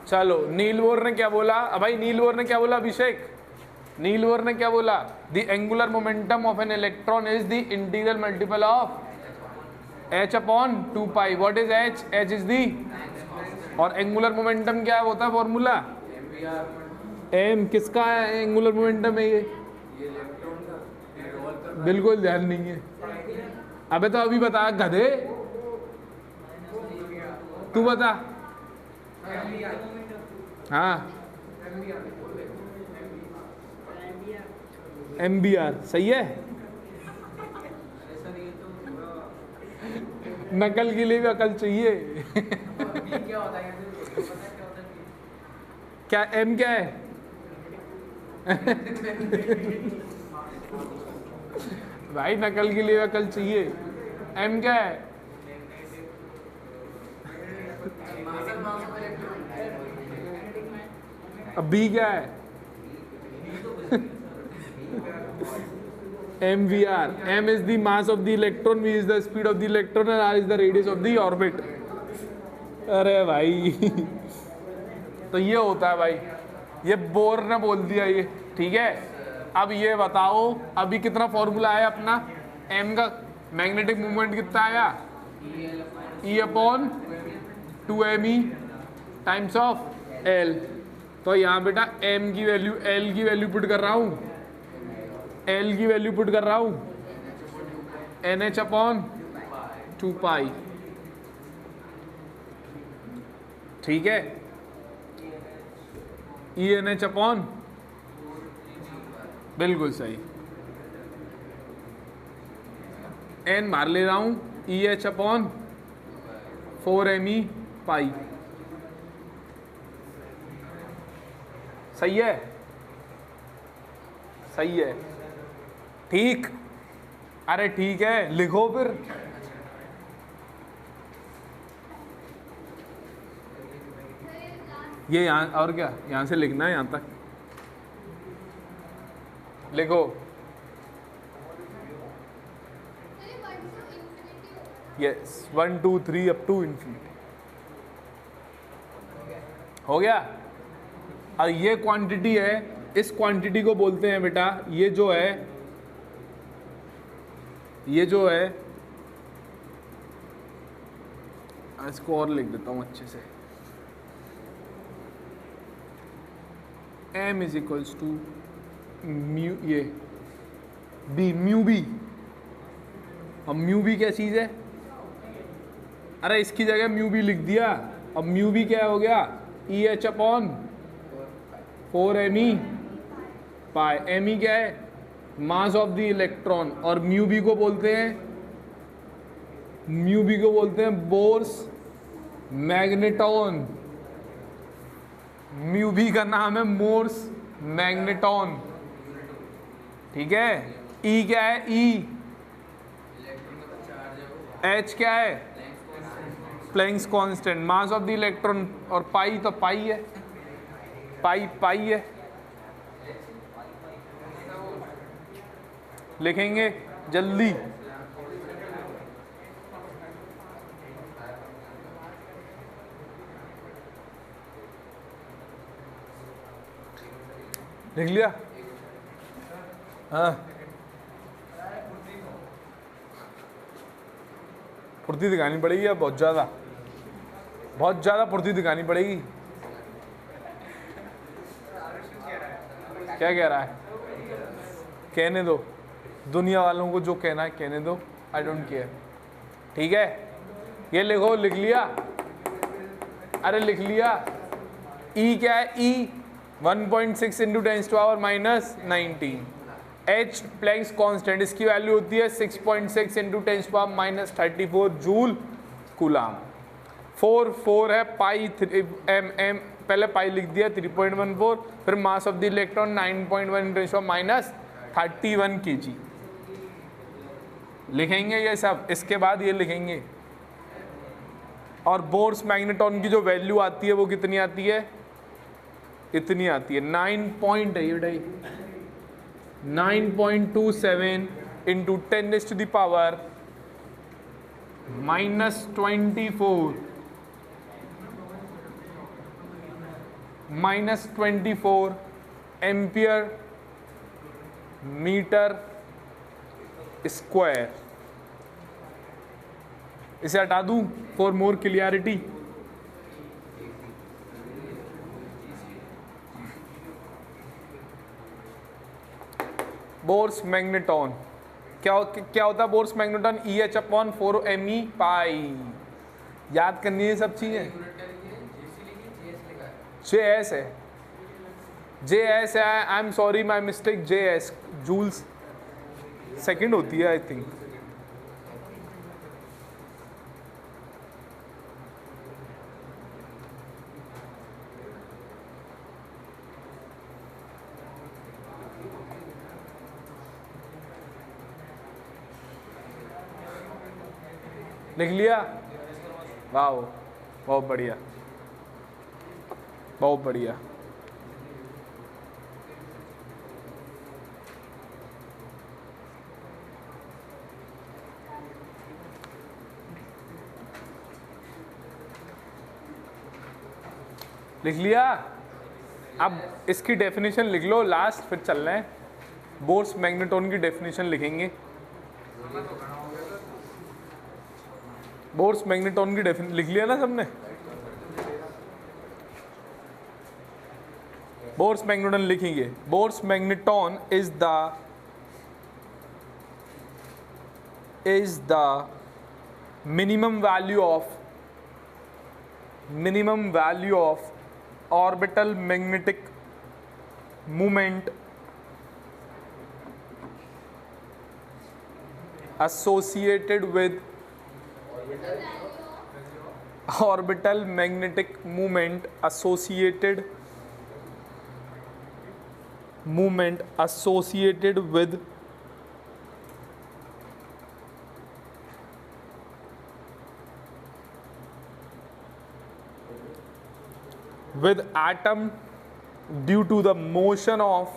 चलो, Niels Bohr ने क्या बोला? भाई नील बोर ने क्या बोला अभिषेक? नील बोर ने क्या बोला? The angular momentum of an electron is the integral multiple of h upon 2 pi. What is h? h is the, और एंगुलर मोमेंटम क्या होता है फॉर्मूला? m. किसका है एंगुलर मोमेंटम है ये? बिल्कुल ध्यान नहीं है. अबे तो अभी बता गधे, तू बता. हाँ, MBR सही है. नकल के लिए भी अकल चाहिए. क्या M क्या है? भाई नकल के लिए अकल चाहिए. M क्या है? अब B क्या है? MVR. M is the mass of the electron, V is the speed of the electron and R is the radius of the orbit. अरे भाई तो ये होता है भाई, ये बोर ने बोल दिया ये. ठीक है, अब ये बताओ अभी कितना फॉर्मूला आया अपना? M का मैग्नेटिक मूवमेंट कितना आया? E upon 2me times of L. तो यहाँ बेटा M की वैल्यू, L की वैल्यू पुट कर रहा हूँ, L की वैल्यू पुट कर रहा हूँ NH अपॉन 2 पाई. ठीक है, ENH अपॉन, बिल्कुल सही. N मार ले रहा हूँ, EH अपॉन 4me पाई. सही है, सही है. ठीक, अरे ठीक है, लिखो फिर. ये यहाँ, और क्या यहाँ से लिखना है, यहाँ तक लिखो. Yes, 1 2 3 up to infinity. हो गया. और ये क्वांटिटी है, इस क्वांटिटी को बोलते हैं बेटा, ये जो है, ये जो है, इसको और लिख देता हूं अच्छे से. M is equals to mu, ये B, म्यू बी. अब म्यू बी क्या चीज़ है? अरे इसकी जगह म्यू बी लिख दिया. अब म्यू बी क्या हो गया? EH अपॉन 4me पाई. Me क्या है? Mass of the electron. और म्यू बी को बोलते हैं, म्यू बी को बोलते हैं बोर्स मैग्नेटॉन. म्यू बी का नाम है मोर्स मैग्नेटॉन. ठीक है. E क्या है? E. H क्या है? Planck's constant. Mass of the electron. और पाई तो पाई है, पाई पाई है. लिखेंगे जल्दी. लिख लिया? हाँ, फुर्ती दिखानी पड़ेगी अब, बहुत ज़्यादा, बहुत ज़्यादा फुर्ती दिखानी पड़ेगी. क्या कह रहा है? कहने दो, दुनिया वालों को जो कहना है कहने दो, आई डोंट केयर. ठीक है, ये लिखो. लिख लिया? अरे लिख लिया. E क्या है? E 1.6 into 10⁻⁻19. H Planck's constant, इसकी वैल्यू होती है 6.6 इंटू 10⁻34 जूल कूलाम. 4 है. पाई m पहले पाई लिख दिया 3.14. फिर mass of the electron 9.1 10⁻31 kg. लिखेंगे ये सब, इसके बाद ये लिखेंगे. और बोर्स मैग्नेटॉन की जो वैल्यू आती है वो कितनी आती है? इतनी आती है, 9.27 इंटू 10⁻⁻24 -24 एम्पियर मीटर स्क्वायर। इसे हटा दूं for more clarity. Bohr's magneton क्या होता है? Bohr's magneton EH/4me pi. याद करनी है सब चीजें। JS है, JS है, I am sorry my mistake, JS joules second होती है आई थिंक। लिख लिया? वाह, बहुत बढ़िया, बहुत बढ़िया। लिख लिया? अब इसकी डेफिनेशन लिख लो लास्ट, फिर चल रहे हैं। बोर्स मैग्नेटॉन की डेफिनेशन लिखेंगे। बोर्स मैग्नेटॉन की डेफिनेशन लिख लिया ना सबने? बोर्स मैग्नेटॉन लिखेंगे। Bourse magneton is the minimum value of orbital magnetic moment associated with orbital magnetic moment associated with atom due to the motion of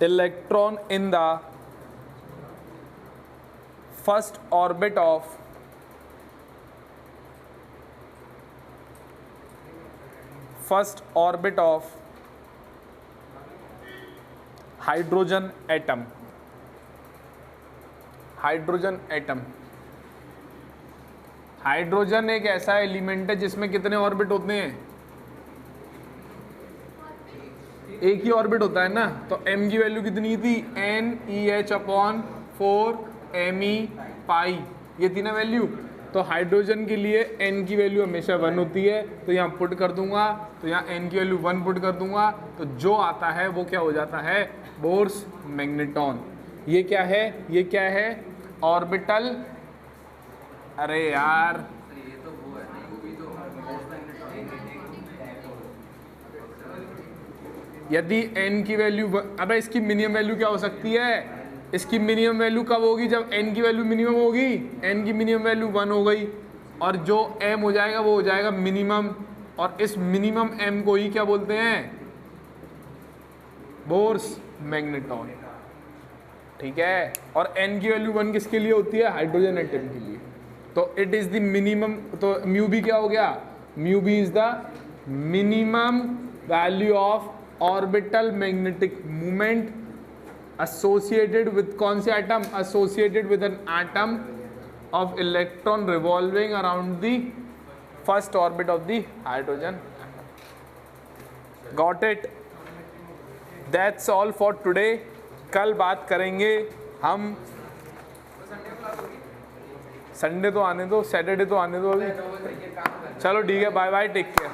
electron in the first orbit of hydrogen atom। Hydrogen एक ऐसा element है जिसमें कितने orbit होते हैं? एक ही orbit होता है ना। तो m की वैल्यू कितनी थी? NEH/4me पाई, ये थी ना वैल्यू। तो हाइड्रोजन के लिए n की वैल्यू हमेशा 1 होती है, तो यहाँ पुट कर दूंगा, तो यहाँ n की वैल्यू 1 पुट कर दूंगा, तो जो आता है वो क्या हो जाता है? Bohr's magneton. ये क्या है? ऑर्बिटल। अरे यार यदि n की वैल्यू, अबे इसकी मिनिमम वैल्यू क्या हो सकती है? इसकी मिनिमम वैल्यू कब होगी? जब n की वैल्यू मिनिमम होगी। n की मिनिमम वैल्यू 1 हो गई, और जो m हो जाएगा वो हो जाएगा मिनिमम, और इस मिनिमम m को ही क्या बोलते हैं? Bourse magneton. ठीक है। और n की वैल्यू 1 किसके लिए होती है? हाइड्रोजन एटम के लिए। तो इट इज द मिनिमम। तो म्यू बी क्या हो गया? Mu B is the minimum value of orbital magnetic movement associated with कौन से atom? associated with an atom of electron revolving around the first orbit of the hydrogen atom. Got it? That's all for today. कल बात करेंगे हम। Sunday तो आने दो, Saturday तो आने दो अभी। चलो ठीक है, बाय बाय, टेक केयर।